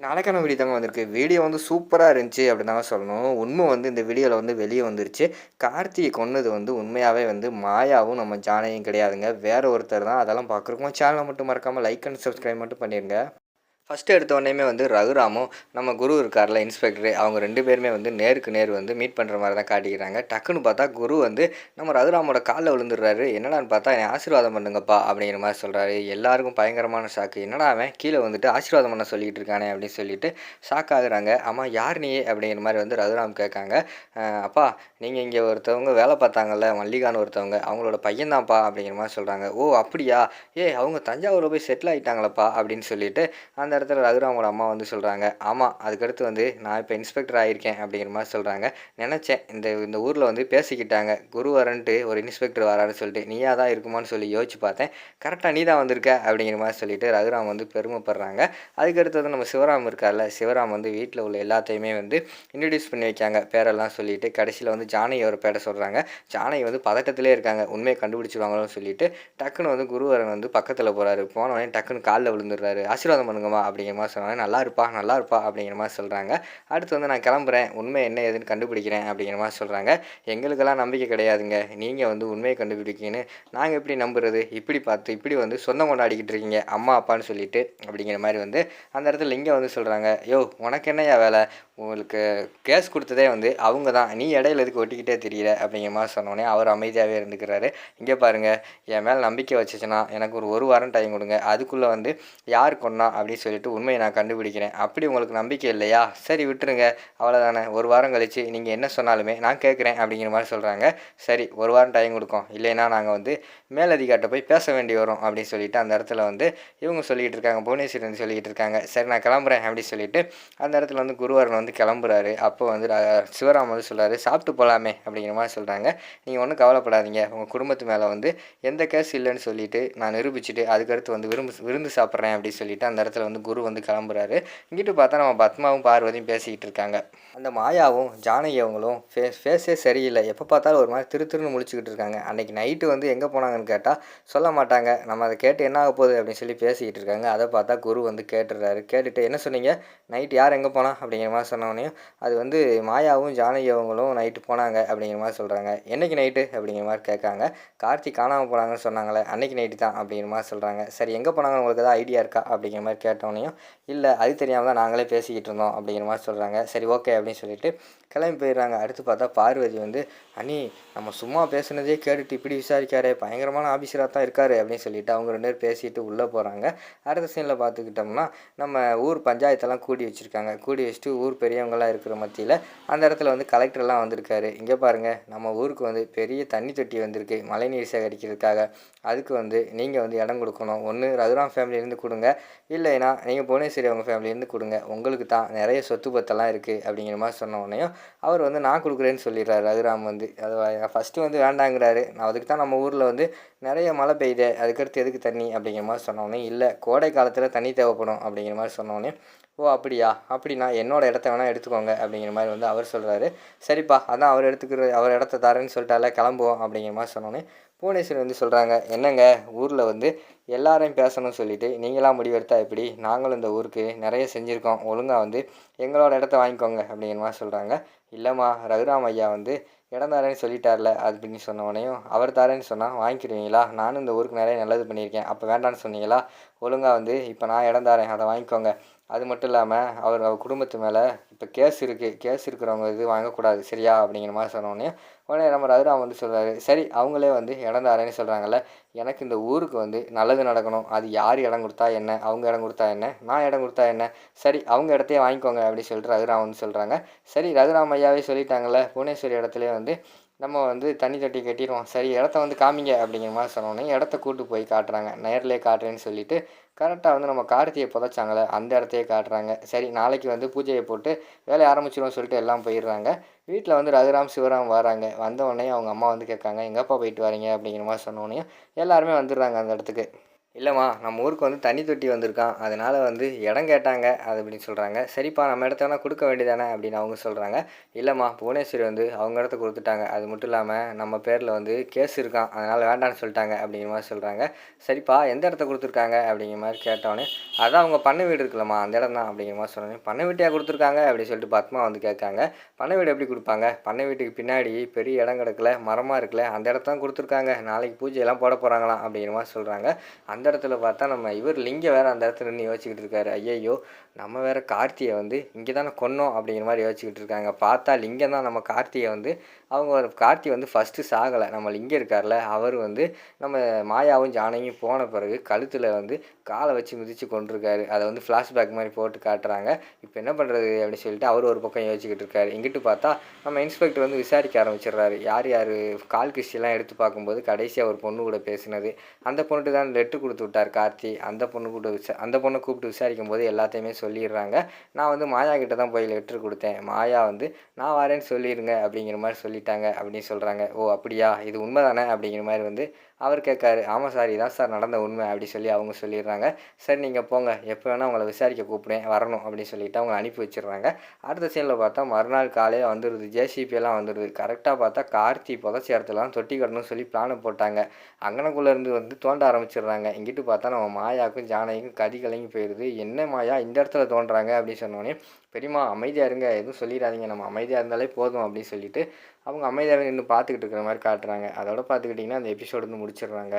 நாளைக்கான வீடியோ தாங்க வந்திருக்கு. வீடியோ வந்து சூப்பரா இருந்துச்சு அப்படின்னு தாங்க சொல்லணும். உண்மை வந்து இந்த வீடியோல வந்து வெளிய வந்துருச்சு. கார்த்திய கொன்னது வந்து உண்மையாவே வந்து மாயாவும், நம்ம ஜானகியும் கிடையாதுங்க. வேற ஒருத்தர் தான். அதெல்லாம் பார்க்குறக்கும் சேனல மட்டும் மறக்காம லைக் அண்ட் சப்ஸ்கிரைப் மட்டும் பண்ணிருங்க. ஃபஸ்ட்டு எடுத்த உடனேயுமே வந்து ரகுராமும், நம்ம குரு இருக்கார்ல இன்ஸ்பெக்டரு, அவங்க 2 பேருமே வந்து நேருக்கு நேர் வந்து மீட் பண்ணுற மாரி தான் காட்டிக்கிறாங்க. டக்குன்னு பார்த்தா குரு வந்து நம்ம ரகுராமோட கால்ல விழுந்துடுறாரு. என்னடான்னு பார்த்தா, "என்னை ஆசீர்வாதம் பண்ணுங்கப்பா" அப்படிங்கிற மாரி சொல்றாரு. எல்லாருக்கும் பயங்கரமான ஷாக்கு. என்னடா அவன் கீழ வந்துட்டு ஆசீர்வாதம் பண்ண சொல்லிக்கிட்டு இருக்கானே அப்படின்னு சொல்லிட்டு ஷாக் ஆகுறாங்க. "ஆமா யார் நீ?" அப்படிங்கிற மாரி வந்து ரகுராம் கேட்காங்க. அப்பா நீங்க இங்கே ஒருத்தவங்க வேலை பார்த்தாங்கல்ல மல்லிகான்னு ஒருத்தவங்க, அவங்களோட பையன் தான்ப்பா" அப்படிங்கிற மாரி சொல்றாங்க. "ஓ! அப்படியா? ஏய் அவங்க தஞ்சாவூர்ல போய் செட்டில் ஆயிட்டாங்களப்பா" அப்படின்னு சொல்லிட்டு அந்த இடத்துல ரகுராமோட அம்மா வந்து சொல்கிறாங்க. ஆமாம் அதுக்கடுத்து வந்து நான் இப்போ இன்ஸ்பெக்டர் ஆகியிருக்கேன் அப்படிங்கிற மாதிரி சொல்கிறாங்க. நினச்சேன் இந்த இந்த ஊரில் வந்து பேசிக்கிட்டாங்க குரு வரன்ட்டு ஒரு இன்ஸ்பெக்டர் வரான்னு சொல்லிட்டு நீயா தான் இருக்குமான்னு சொல்லி யோசிச்சு பார்த்தேன். கரெக்டாக நீ தான் வந்திருக்க அப்படிங்கிற மாதிரி சொல்லிட்டு ரகுராம் வந்து பெருமைப்படுறாங்க. அதுக்கடுத்து வந்து நம்ம சிவராம் இருக்கார்ல, சிவராம் வந்து வீட்டில் உள்ள எல்லாத்தையுமே வந்து இன்ட்ரடியூஸ் பண்ணி வைக்காங்க பேரெல்லாம் சொல்லிட்டு. கடைசியில் வந்து ஜானகி ஒரு பேரை சொல்கிறாங்க. ஜானகி வந்து பதட்டத்திலே இருக்காங்க, உண்மையை கண்டுபிடிச்சிருவாங்களோன்னு சொல்லிட்டு. டக்குன்னு வந்து குருவரன் வந்து பக்கத்தில் போகிறாரு. போனோடனே டக்குன்னு காலில் விழுந்துடுறாரு. ஆசீர்வாதம் பண்ணுங்கம்மா அப்படிங்கிற மாதிரி சொன்னாங்க. நல்லா இருப்பா நல்லா இருப்பா அப்படிங்கிற மாதிரி சொல்கிறாங்க. அடுத்து வந்து நான் கிளம்புறேன், உண்மை என்ன ஏதுன்னு கண்டுபிடிக்கிறேன் அப்படிங்கிற மாதிரி சொல்கிறாங்க. எங்களுக்கெல்லாம் நம்பிக்கை கிடையாதுங்க, நீங்கள் வந்து உண்மையை கண்டுபிடிக்கீங்கன்னு நாங்கள் எப்படி நம்புறது? இப்படி பார்த்து இப்படி வந்து சொந்தம் கொண்டாடிக்கிட்டு இருக்கீங்க அம்மா அப்பான்னு சொல்லிட்டு அப்படிங்கிற மாதிரி வந்து அந்த இடத்துல லிங்கம் வந்து சொல்கிறாங்க. யோ உனக்கு என்னையா வேலை? உங்களுக்கு கேஸ் கொடுத்ததே வந்து அவங்க தான், நீ இடையில எதுக்கு ஒட்டிக்கிட்டே தெரியல அப்படிங்கிற மாதிரி சொன்னோடனே அவர் அமைதியாகவே இருந்துக்கிறாரு. இங்கே பாருங்கள், என் மேலே நம்பிக்கை வச்சுச்சுன்னா எனக்கு ஒரு வாரம் டைம் கொடுங்க, அதுக்குள்ளே வந்து யார் கொன்னா அப்படின்னு சொல்லிட்டு உண்மையை நான் கண்டுபிடிக்கிறேன். அப்படி உங்களுக்கு நம்பிக்கை இல்லையா? சரி விட்டுருங்க, அவ்வளோதானே. ஒரு வாரம் கழித்து நீங்கள் என்ன சொன்னாலுமே நான் கேட்குறேன் அப்படிங்கிற மாதிரி சொல்கிறாங்க. சரி ஒரு வாரம் டைம் கொடுக்கும், இல்லைன்னா நாங்கள் வந்து மேலதிகாரிட்ட போய் பேச வேண்டி வரும் அப்படின்னு சொல்லிட்டு அந்த இடத்துல வந்து இவங்க சொல்லிகிட்டு இருக்காங்க, புவனேஸ்வரி வந்து சொல்லிகிட்டு இருக்காங்க. சரி நான் கிளம்புறேன் அப்படின்னு சொல்லிட்டு அந்த இடத்துல வந்து குருவாரன் வந்து கிளம்புறாரு. அப்போ வந்து சிவராம் வந்து சொல்கிறாரு, சாப்பிட்டு போகலாமே அப்படிங்கிற மாதிரி சொல்கிறாங்க. நீங்கள் ஒன்றும் கவலைப்படாதீங்க, உங்கள் குடும்பத்து மேலே வந்து எந்த கேஸ் இல்லைன்னு சொல்லிட்டு நான் நிரூபிச்சுட்டு அதுக்கடுத்து வந்து விருந்து சாப்பிட்றேன் அப்படின்னு சொல்லிட்டு அந்த இடத்துல வந்து குரு வந்து கிளம்புறாரு. இங்கிட்டு பார்த்தா நம்ம பத்மாவும் பார்வதியும் பேசிக்கிட்டு இருக்காங்க. அந்த மாயாவும் ஜானகி அவங்களும் ஃபேஸே சரியில்லை, எப்போ பார்த்தாலும் ஒரு மாதிரி திருன்னு முழிச்சுக்கிட்டு இருக்காங்க. அன்றைக்கி நைட்டு வந்து எங்கே போனாங்கன்னு கேட்டால் சொல்ல மாட்டாங்க. நம்ம அதை கேட்டு என்ன ஆக போகுது அப்படின்னு சொல்லி பேசிக்கிட்டு இருக்காங்க. அதை பார்த்தா குரு வந்து கேட்டுடுறாரு. கேட்டுட்டு என்ன சொன்னீங்க, நைட்டு யார் எங்கே போனா அப்படிங்கிற மாதிரி சொன்னோடனே அது வந்து மாயாவும் ஜானகி அவங்களும் நைட்டு போனாங்க அப்படிங்கிற மாதிரி சொல்கிறாங்க. என்றைக்கு நைட்டு அப்படிங்கிற மாதிரி கேட்காங்க. கார்த்திக் காணாமல் போனாங்கன்னு சொன்னாங்களே அன்றைக்கி நைட்டு தான் அப்படிங்கிற மாதிரி சொல்கிறாங்க. சரி எங்கே போனாங்கன்னு உங்களுக்கு ஏதாவது ஐடியா இருக்கா அப்படிங்கிற மாதிரி கேட்டோடனையும் இல்லை அது தெரியாமல் தான் நாங்களே பேசிக்கிட்டு இருந்தோம் அப்படிங்கிற மாதிரி சொல்கிறாங்க. சரி ஓகே அப்படின்னு சொல்லிட்டு கிளம்பி போயிடுறாங்க. அடுத்து பார்த்தா பார்வதி வந்து அண்ணி நம்ம சும்மா பேசுனதே கேட்டுட்டு இப்படி விசாரிக்காரு, பயங்கரமான ஆஃபீஸராக தான் இருக்காரு அப்படின்னு சொல்லிட்டு அவங்க 2 பேர் பேசிட்டு உள்ளே போகிறாங்க. அடுத்த சீனில் பார்த்துக்கிட்டோம்னா நம்ம ஊர் பஞ்சாயத்தெல்லாம் கூடி வச்சுருக்காங்க. கூடி வச்சுட்டு ஊர் பெரியவங்களாம் இருக்கிற மத்தியில் அந்த இடத்துல வந்து கலெக்டர்லாம் வந்திருக்காரு. இங்கே பாருங்கள், நம்ம ஊருக்கு வந்து பெரிய தண்ணி தொட்டி வந்திருக்கு மழைநீர் சேகரிக்கிறதுக்காக. அதுக்கு வந்து நீங்கள் வந்து இடம் கொடுக்கணும். ஒன்று ரகுராம் ஃபேமிலியிலேருந்து கொடுங்க, இல்லைன்னா நீங்கள் புவனேஸ்வரி அவங்க ஃபேமிலியிலேருந்து கொடுங்க, உங்களுக்கு தான் நிறைய சொத்து பத்தெல்லாம் இருக்குது அப்படிங்கிற மாதிரி சொன்ன உடனேயும் அவர் வந்து நான் கொடுக்குறேன்னு சொல்லிடுறாரு. ரகுராம் வந்து அது ஃபஸ்ட்டு வந்து வேண்டாங்கிறாரு. நான் அதுக்கு தான் நம்ம ஊரில் வந்து நிறைய மழை பெய்யுது, அதுக்கடுத்து எதுக்கு தண்ணி அப்படிங்கிற மாதிரி சொன்னோடனே இல்லை கோடை காலத்தில் தண்ணி தேவைப்படும் அப்படிங்கிற மாதிரி சொன்னோடனே ஓ அப்படியா, அப்படின்னா என்னோடய இடத்த வேணால் எடுத்துக்கோங்க அப்படிங்கிற மாதிரி வந்து அவர் சொல்கிறாரு. சரிப்பா அதான் அவர் இடத்த தரேன்னு சொல்லிட்டால, கிளம்புவோம் அப்படிங்கிற மாதிரி சொன்னோன்னே புவனேஸ்வரி வந்து சொல்கிறாங்க, என்னங்க ஊரில் வந்து எல்லாரையும் பேசணும்னு சொல்லிவிட்டு நீங்களாம் முடிவெடுத்தா எப்படி? நாங்களும் இந்த ஊருக்கு நிறைய செஞ்சுருக்கோம், ஒழுங்காக வந்து எங்களோட இடத்த வாங்கிக்கோங்க அப்படிங்கிற மாதிரி சொல்கிறாங்க. இல்லைம்மா ரகுராம் ஐயா வந்து இடம் தரேன்னு சொல்லிட்டார்ல அப்படின்னு சொன்னவனையும் அவர் தரேன்னு சொன்னால் வாங்கிக்கிடுவீங்களா? நானும் இந்த ஊருக்கு நிறைய நல்லது பண்ணியிருக்கேன், அப்போ வேண்டான்னு சொன்னீங்களா? ஒழுங்காக வந்து இப்போ நான் இடம் தரேன் அதை வாங்கிக்கோங்க. அது மட்டும் இல்லாமல் அவர் குடும்பத்து மேலே இப்போ கேஸ் இருக்குது, கேஸ் இருக்கிறவங்க இது வாங்கக்கூடாது சரியா அப்படிங்கிற மாதிரி சொன்னோடனே உடனே நம்ம ரகுராம் வந்து சொல்கிறாரு, சரி அவங்களே வந்து இடம் தரேன்னு சொல்கிறாங்கல்ல, எனக்கு இந்த ஊருக்கு வந்து நல்லது நடக்கணும், அது யார் இடம் கொடுத்தா என்ன, அவங்க இடம் கொடுத்தா என்ன, நான் இடம் கொடுத்தா என்ன, சரி அவங்க இடத்தையே வாங்கிக்கோங்க அப்படின்னு சொல்லிட்டு ரகுராம் வந்து சொல்கிறாங்க. சரி ரகுராம் ஐயாவே சொல்லிட்டாங்கள்ல, புவனேஸ்வரி இடத்துலேயே வந்து நம்ம வந்து தண்ணி தொட்டி கட்டிடுவோம், சரி இடத்த வந்து காமிங்க அப்படிங்கிற மாதிரி சொன்னோன்னே இடத்த கூட்டு போய் காட்டுறாங்க. நேர்லேயே காட்டுறேன்னு சொல்லிட்டு கரெக்டாக வந்து நம்ம கார்த்தியை புதைச்சாங்களே அந்த இடத்தையே காட்டுறாங்க. சரி நாளைக்கு வந்து பூஜையை போட்டு வேலையை ஆரம்பிச்சிடுவோம் சொல்லிட்டு எல்லாம் போயிடுறாங்க. வீட்டில் வந்து ரகுராம் சிவராம் வராங்க. வந்த உடனே அவங்க அம்மா வந்து கேட்காங்க, எங்கப்பா போயிட்டு வரீங்க அப்படிங்கிற மாதிரி சொன்னோடனே எல்லாருமே வந்துடுறாங்க அந்த இடத்துக்கு. இல்லைம்மா நம்ம ஊருக்கு வந்து தண்ணி தொட்டி வந்திருக்கான், அதனால வந்து இடம் கேட்டாங்க அது அப்படின்னு சொல்கிறாங்க. சரிப்பா நம்ம இடத்த வேணா கொடுக்க வேண்டியதானே அப்படின்னு அவங்க சொல்கிறாங்க. இல்லைம்மா புவனேஸ்வரி வந்து அவங்க இடத்த கொடுத்துட்டாங்க, அது மட்டும் இல்லாமல் நம்ம பேரில் வந்து கேஸ் இருக்கான், அதனால் வேண்டான்னு சொல்லிட்டாங்க அப்படிங்கிற மாதிரி சொல்கிறாங்க. சரிப்பா எந்த இடத்த கொடுத்துருக்காங்க அப்படிங்கிற மாதிரி கேட்டோன்னே, அதான் அவங்க பண்ணை வீடு இருக்குல்லம்மா அந்த இடம் தான் அப்படிங்கிற மாதிரி சொன்னோன்னே, பண்ணை வீட்டையா கொடுத்துருக்காங்க அப்படின்னு சொல்லிட்டு பத்மா வந்து கேட்காங்க. பண்ணை வீடு எப்படி கொடுப்பாங்க, பண்ணை வீட்டுக்கு பின்னாடி பெரிய இடம் கிடக்கல, மரமாக இருக்குல்ல, அந்த இடத்த தான் கொடுத்துருக்காங்க, நாளைக்கு பூஜையெல்லாம் போட போகிறாங்களாம் அப்படிங்கிற மாதிரி சொல்கிறாங்க. அந்த இடத்துல பார்த்தா நம்ம இவர் லிங்கம் வேறு அந்த இடத்துல நின்று யோசிச்சுக்கிட்டு இருக்காரு. ஐயையோ நம்ம வேறு கார்த்தியை வந்து இங்கே தானே கொன்னோம் அப்படிங்கிற மாதிரி யோசிச்சுக்கிட்டு இருக்காங்க. பார்த்தா லிங்கம் தான் நம்ம கார்த்தியை வந்து அவங்க கார்த்தி வந்து ஃபஸ்ட்டு சாகலை, நம்ம லிங்கம் இருக்கார்ல அவர் வந்து நம்ம மாயாவும் ஜானகியும் போன பிறகு கழுத்தில் வந்து காலை வச்சு மிதித்து கொண்டிருக்காரு. அதை வந்து ஃப்ளாஷ்பேக் மாதிரி போட்டு காட்டுறாங்க. இப்போ என்ன பண்ணுறது அப்படின்னு சொல்லிட்டு அவர் ஒரு பக்கம் யோசிச்சுக்கிட்டு இருக்காரு. இங்கிட்டு பார்த்தா நம்ம இன்ஸ்பெக்டர் வந்து விசாரிக்க ஆரம்பிச்சிடுறாரு. யார் யார் கால் கிஸ்டிலாம் எடுத்து பார்க்கும்போது கடைசியாக ஒரு பொண்ணு கூட பேசினது, அந்த பொண்ணுட்டு தான் லெட்ரு கொடுத்து விட்டார் கார்த்தி. அந்த பொண்ணு கூட அந்த பொண்ணை கூப்பிட்டு விசாரிக்கும் போது எல்லாத்தையுமே சொல்லிடுறாங்க. நான் வந்து மாயா கிட்ட தான் போய் லெட்ரு கொடுத்தேன், மாயா வந்து நான் வரேன்னு சொல்லிடுங்க அப்படிங்கிற மாதிரி சொல்லிட்டாங்க அப்படின்னு சொல்கிறாங்க. ஓ அப்படியா, இது உண்மை தானே அப்படிங்கிற மாதிரி வந்து அவர் கேட்காரு. ஆமாம் சார் இதான் சார் நடந்த உண்மை அப்படி சொல்லி அவங்க சொல்லிடுறாங்க. சரி நீங்கள் போங்க, எப்போ வேணால் உங்களை விசாரிக்க கூப்பிடுவேன் வரணும் அப்படின்னு சொல்லிவிட்டு அவங்க அனுப்பி வச்சிடுறாங்க. அடுத்த சீனில் பார்த்தா மறுநாள் காலையில் வந்துடுது, ஜேசிபியெல்லாம் வந்துடுது. கரெக்டாக பார்த்தா கார்த்தி புதைச்ச இடத்துலலாம் தொட்டி கட்டணும்னு சொல்லி பிளானை போட்டாங்க. அங்கனக்குள்ளேருந்து வந்து தோண்ட ஆரம்பிச்சிடுறாங்க. இங்கிட்டு பார்த்தா நம்ம மாயாவுக்கும் ஜானகிக்கும் கதி கலங்கி போயிடுது. என்ன மாயா இந்த இடத்துல தோன்றாங்க அப்படின்னு சொன்னோடனே, பெரியம்மா அமைதியாக இருங்க, எதுவும் சொல்லிடாதீங்க, நம்ம அமைதியாக இருந்தாலே போதும் அப்படின்னு சொல்லிட்டு அவங்க அமைதியாகவே நின்று பார்த்துக்கிட்டு இருக்கிற மாதிரி காட்டுறாங்க. அதோட பார்த்துக்கிட்டிங்கன்னா அந்த எபிசோடு வந்து முடிச்சிடுறாங்க.